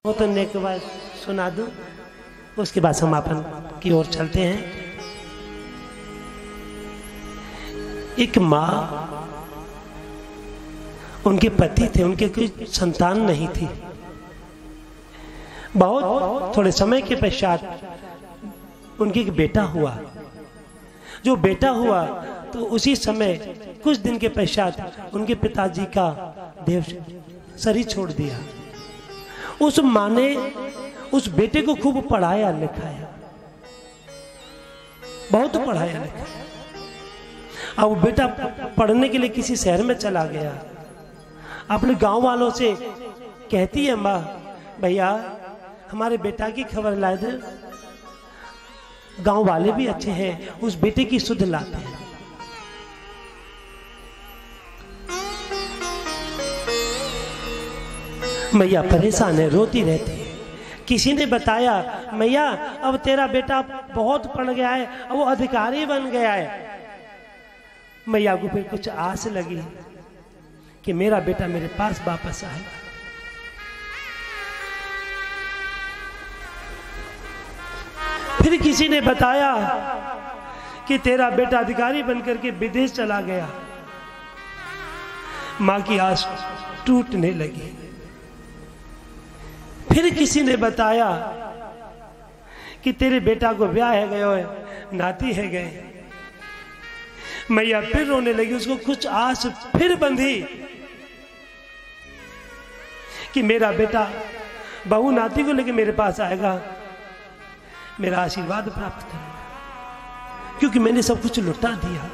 वो तो एक बार सुना दूं, उसके बाद समापन की ओर चलते हैं। एक माँ, उनके पति थे, उनके कोई संतान नहीं थी। बहुत थोड़े समय के पश्चात उनके एक बेटा हुआ। जो बेटा हुआ तो उसी समय कुछ दिन के पश्चात उनके पिताजी का देह शरीर छोड़ दिया। उस माँ ने उस बेटे को खूब पढ़ाया लिखाया, बहुत पढ़ाया लिखाया। अब वो बेटा पढ़ने के लिए किसी शहर में चला गया। अपने गांव वालों से कहती है माँ, भैया हमारे बेटा की खबर ला दे। गांव वाले भी अच्छे हैं, उस बेटे की सुध लाते हैं। मैया परेशान है, रोती रहती है। किसी ने बताया, मैया अब तेरा बेटा बहुत पढ़ गया है, अब वो अधिकारी बन गया है। मैया को फिर कुछ आस लगी कि मेरा बेटा मेरे पास वापस आएगा। फिर किसी ने बताया कि तेरा बेटा अधिकारी बनकर के विदेश चला गया। मां की आस टूटने लगी। फिर किसी ने बताया कि तेरे बेटा को ब्याह है गया है, नाती है गए। मैया फिर रोने लगी। उसको कुछ आस फिर बंधी कि मेरा बेटा बहू नाती को लेकर मेरे पास आएगा, मेरा आशीर्वाद प्राप्त करेगा, क्योंकि मैंने सब कुछ लुटा दिया।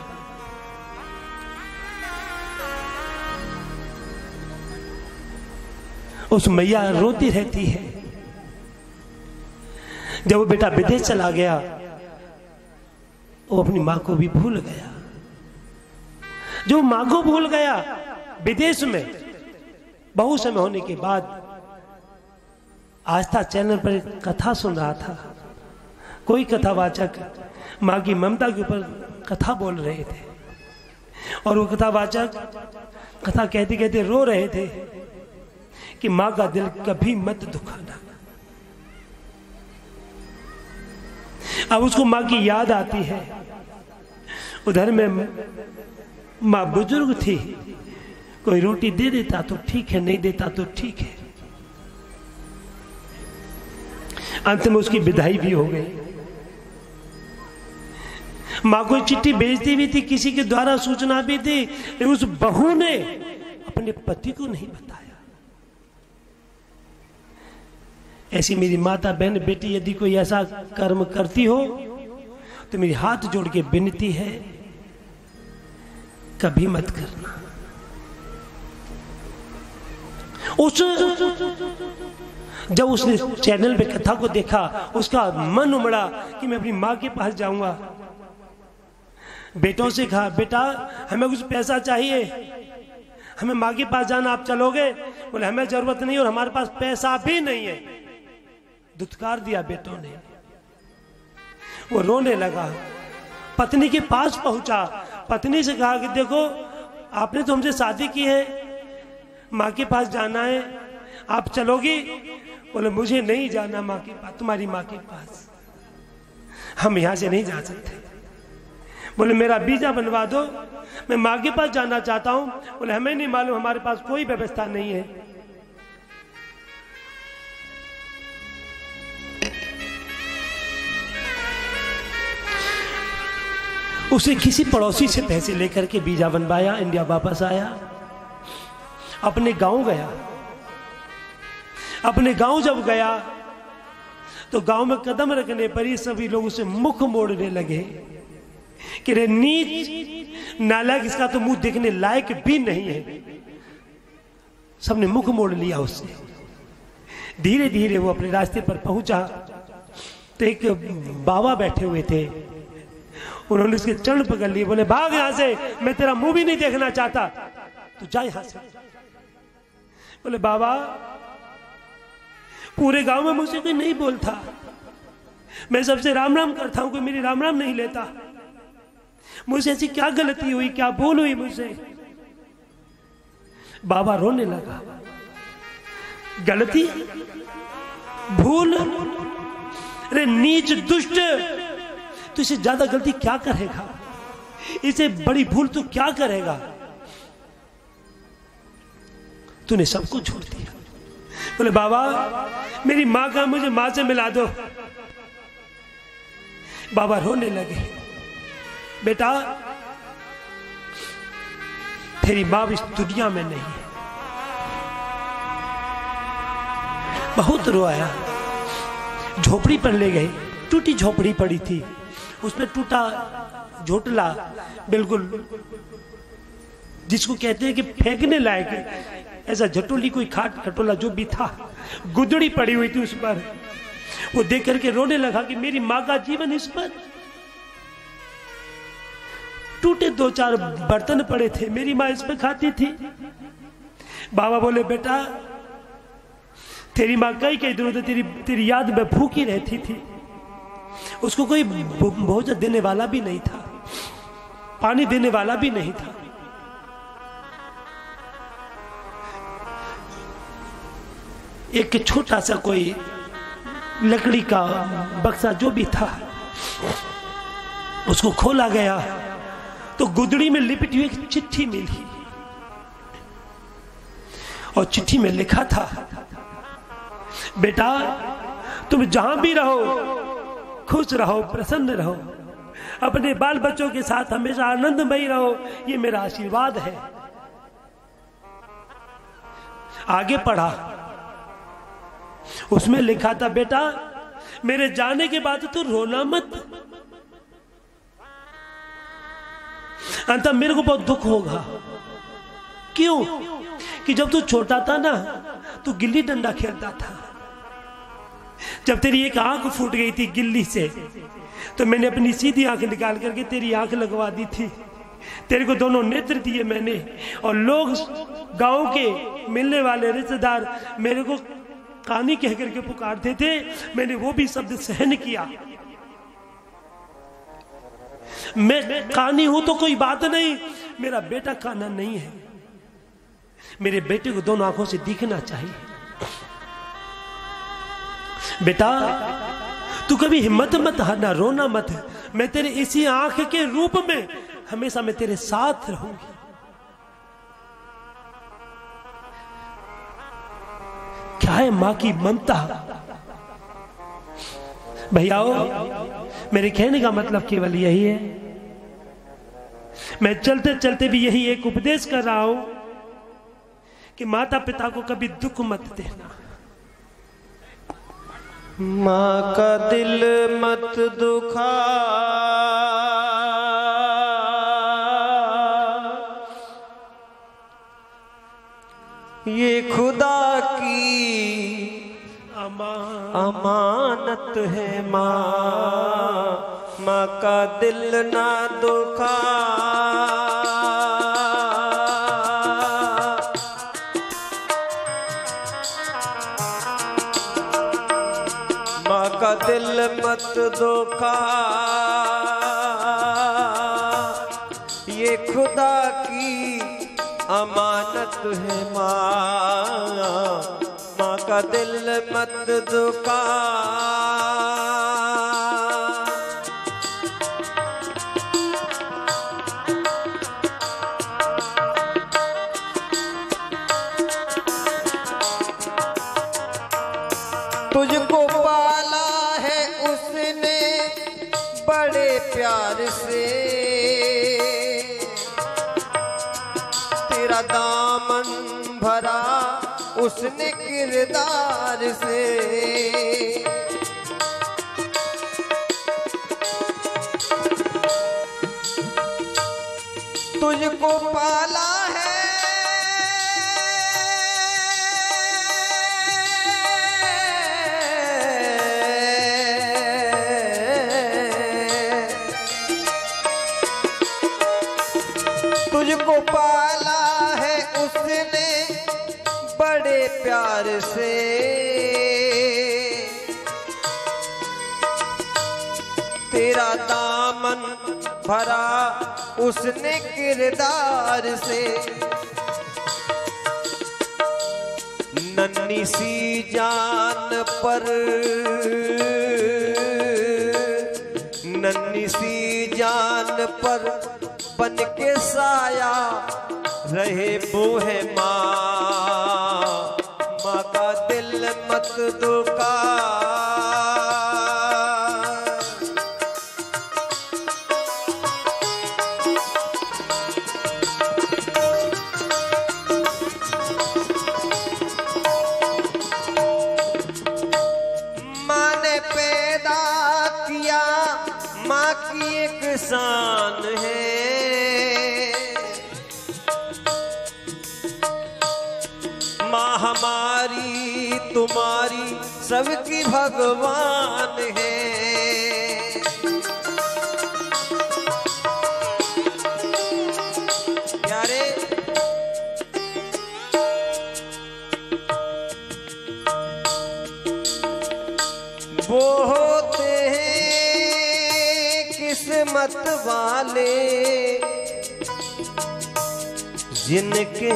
उस मैया रोती रहती है। जब वो बेटा विदेश चला गया, वो अपनी मां को भी भूल गया। जो मां को भूल गया, विदेश में बहुत समय होने के बाद आस्था चैनल पर कथा सुन रहा था। कोई कथावाचक मां की ममता के ऊपर कथा बोल रहे थे, और वो कथावाचक कथा कहते कहते रो रहे थे कि मां का दिल कभी मत दुखाना। अब उसको मां की याद आती है। उधर में मां बुजुर्ग थी, कोई रोटी दे देता तो ठीक है, नहीं देता तो ठीक है। अंत में उसकी विदाई भी हो गई। मां को चिट्ठी भेजती भी थी, किसी के द्वारा सूचना भी थी, लेकिन उस बहू ने अपने पति को नहीं बताया। ऐसी मेरी माता बहन बेटी यदि कोई ऐसा कर्म करती हो तो मेरी हाथ जोड़ के विनती है, कभी मत करना। जब उसने चैनल पे कथा को देखा, उसका मन उमड़ा कि मैं अपनी मां के पास जाऊंगा। बेटों से कहा, बेटा हमें कुछ पैसा चाहिए, हमें मां के पास जाना, आप चलोगे? बोले हमें जरूरत नहीं और हमारे पास पैसा भी नहीं है। दुत्कार दिया बेटों ने। वो रोने लगा, पत्नी के पास पहुंचा, पत्नी से कहा कि देखो आपने तो हमसे शादी की है, मां के पास जाना है, आप चलोगी? बोले मुझे नहीं जाना मां के पास, तुम्हारी मां के पास, हम यहां से नहीं जा सकते। बोले मेरा वीजा बनवा दो, मैं मां के पास जाना चाहता हूं। बोले हमें नहीं मालूम, हमारे पास कोई व्यवस्था नहीं है। उसे किसी पड़ोसी से पैसे लेकर के वीजा बनवाया, इंडिया वापस आया, अपने गांव गया। अपने गांव जब गया तो गांव में कदम रखने पर ही सभी लोग उसे मुख मोड़ने लगे कि रे नीच नालायक, इसका तो मुंह देखने लायक भी नहीं है। सबने मुख मोड़ लिया उससे। धीरे धीरे वो अपने रास्ते पर पहुंचा तो एक बाबा बैठे हुए थे। उन्होंने उसके चरण पकड़ लिए, बोले भाग यहां से, मैं तेरा मुंह भी नहीं देखना चाहता, तू जा यहां से। बोले बाबा पूरे गांव में मुझसे कोई नहीं बोलता, मैं सबसे राम राम करता हूं, कोई मेरी राम राम नहीं लेता, मुझसे ऐसी क्या गलती हुई, क्या भूल हुई मुझसे? बाबा रोने लगा। गलती भूल, अरे नीच दुष्ट, तू इससे ज्यादा गलती क्या करेगा? इसे बड़ी भूल तू क्या करेगा? तूने सबको छोड़ दिया। बोले बाबा मेरी मां का मुझे मां से मिला दो। बाबा रोने लगे। बेटा तेरी मां इस दुनिया में नहीं है। बहुत रोया, झोपड़ी पर ले गए। टूटी झोपड़ी पड़ी थी, उसमें टूटा झोटला, बिल्कुल जिसको कहते हैं कि फेंकने लायक, ऐसा झटोली कोई खाट खटोला जो भी था, गुदड़ी पड़ी हुई थी उस पर। वो देख करके रोने लगा कि मेरी मां का जीवन इस पर। टूटे 2-4 बर्तन पड़े थे, मेरी मां इस पर खाती थी। बाबा बोले बेटा तेरी मां कई दिनों से तेरी याद में भूखी रहती थी। उसको कोई भोजन देने वाला भी नहीं था, पानी देने वाला भी नहीं था। एक छोटा सा कोई लकड़ी का बक्सा जो भी था उसको खोला गया तो गुदड़ी में लिपटी हुई एक चिट्ठी मिली और चिट्ठी में लिखा था, बेटा तुम जहां भी रहो खुश रहो, प्रसन्न रहो, अपने बाल बच्चों के साथ हमेशा आनंदमयी रहो, ये मेरा आशीर्वाद है। आगे पढ़ा, उसमें लिखा था बेटा मेरे जाने के बाद तो रोना मत, अंत मेरे को बहुत दुख होगा। क्यों? कि जब तू छोटा था ना तू गिल्ली डंडा खेलता था, जब तेरी एक आंख फूट गई थी गिल्ली से तो मैंने अपनी सीधी आंख निकाल करके तेरी आंख लगवा दी थी। तेरे को दोनों नेत्र दिए मैंने, और लोग गांव के मिलने वाले रिश्तेदार मेरे को कानी कह करके पुकारते थे, मैंने वो भी शब्द सहन किया। मैं कानी हूं तो कोई बात नहीं, मेरा बेटा काना नहीं है। मेरे बेटे को दोनों आंखों से दिखना चाहिए। बेटा तू कभी हिम्मत मत हारना, रोना मत, मैं तेरे इसी आंख के रूप में हमेशा मैं तेरे साथ रहूंगी। क्या है मां की ममता। भैयाओ मेरे कहने का मतलब केवल यही है, मैं चलते चलते भी यही एक उपदेश कर रहा हूं कि माता पिता को कभी दुख मत देना। माँ का दिल मत दुखा, ये खुदा की अमानत है। माँ का दिल ना दुखा, माँ का दिल मत दुखा, ये खुदा की अमानत है। माँ का दिल मत दुखा, तुझको पाला है उसने बड़े प्यार से, तेरा दामन भरा उसने किरदार से। तुझको पाला है तुझको पाला है उसने बड़े प्यार से, तेरा दामन भरा उसने किरदार से। नन्ही सी जान पर नन्ही सी जान पर बन के साया रहे वो है माँ। माँ का दिल मत दुखा। माँ की एक शान है, माँ हमारी तुम्हारी सबकी भगवान है। यारे वो होते हैं किस्मत वाले जिनके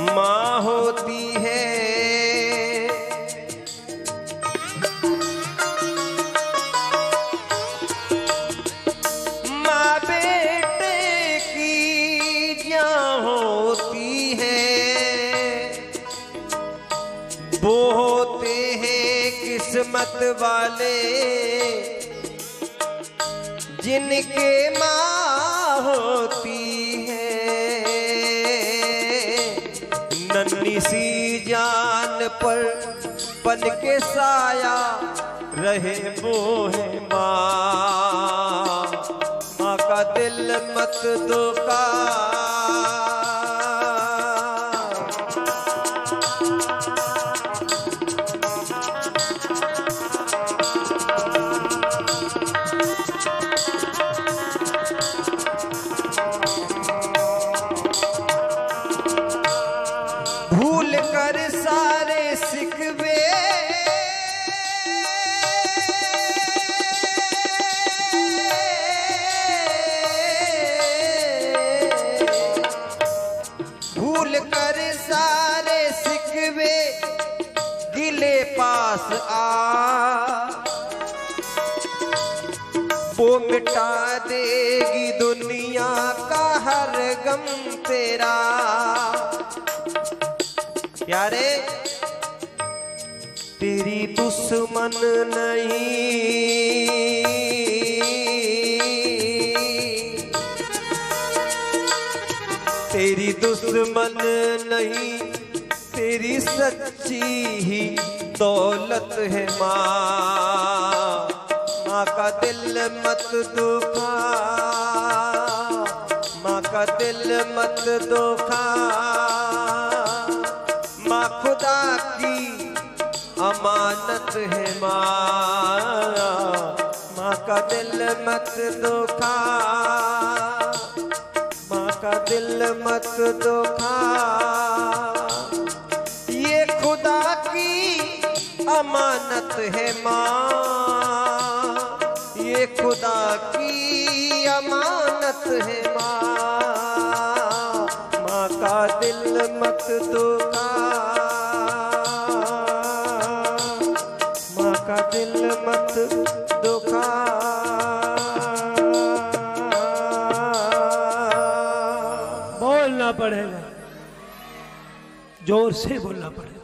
माँ होती है। माँ बेटे की जान होती है। वो होते हैं किस्मत वाले जिनके माँ होती है। नन्ही सी जान पर बन के साया रहे वो है माँ। माँ का दिल मत दुखा। भूल कर सारे सिकवे भूल कर सारे सिकवे गिले पास आ। वो मिटा देगी दुनिया का हर गम तेरा। यारे तेरी दुश्मन नहीं, तेरी दुश्मन नहीं, तेरी सच्ची ही दौलत है माँ। माँ का दिल मत दुखा। माँ का दिल मत दुखा। माँ खुदा की अमानत है माँ। माँ का दिल मत दुखा। माँ का दिल मत दुखा। ये खुदा की अमानत है माँ। ये खुदा की अमानत है माँ। माँ का दिल मत दुखा। माँ का दिल मत दुखा। बोलना पड़ेगा, जोर से बोलना पड़ेगा।